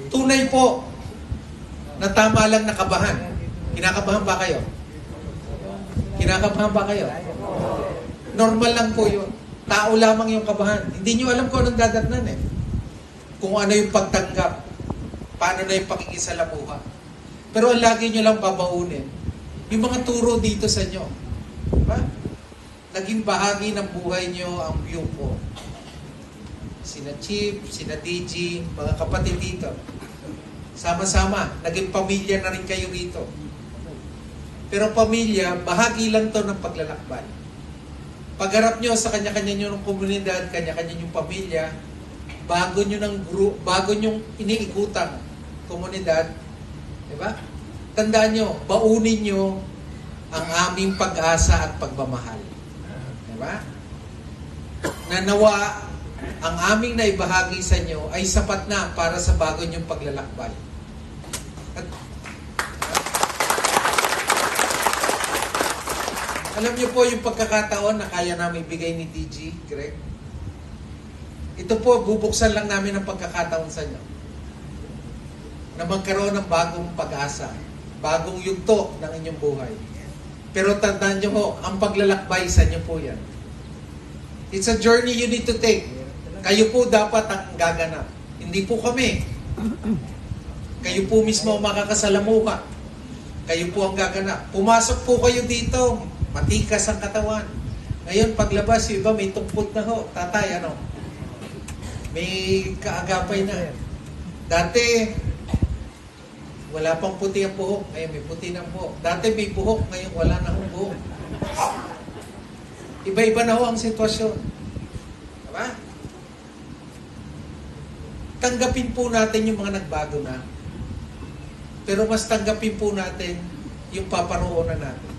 Tunay po na tama lang nakabahan. Kinakabahan ba kayo? Kinakabahan ba kayo? Normal lang po yun. Tao lamang yung kabahan. Hindi nyo alam kung anong dadatnan eh. Kung ano yung pagtanggap. Paano na yung pakikisalamuha. Pero ang lagi nyo lang babaunin, yung mga turo dito sa inyo. Diba? Naging bahagi ng buhay nyo ang view ko. Sina Chief, sina DG, mga kapatid dito. Sama-sama, naging pamilya na rin kayo rito. Pero pamilya, bahagi lang to ng paglalakbay. Pagharap nyo sa kanya-kanya nyo ng komunidad, kanya-kanya nyong pamilya, bago nyo ng group, bago nyo iniikutang komunidad, diba? Tandaan nyo, baunin nyo ang aming pag-asa at pagmamahal. Diba? Na nawa, ang aming naibahagi sa inyo ay sapat na para sa bago nyong paglalakbay. At, alam niyo po yung pagkakataon na kaya namin bigay ni DG, Greg? Ito po, bubuksan lang namin ang pagkakataon sa inyo. Na magkaroon ng bagong pag-asa, bagong yugto ng inyong buhay. Pero tandaan nyo ho, ang paglalakbay sa inyo po yan. It's a journey you need to take. Kayo po dapat ang gaganap. Hindi po kami. Kayo po mismo ang makakasalamuha. Kayo po ang gaganap. Pumasok po kayo dito, matikas ang katawan. Ngayon, paglabas, yung iba may tungkot na ho. Tatay, ano? May kaagapay na. Dati, wala pang puti ang buhok. Ngayon, may puti ng buhok. Dati may buhok, ngayon wala na ang buhok. Iba-iba na ho ang sitwasyon. Diba? Tanggapin po natin yung mga nagbago na. Pero mas tanggapin po natin yung paparoonan natin.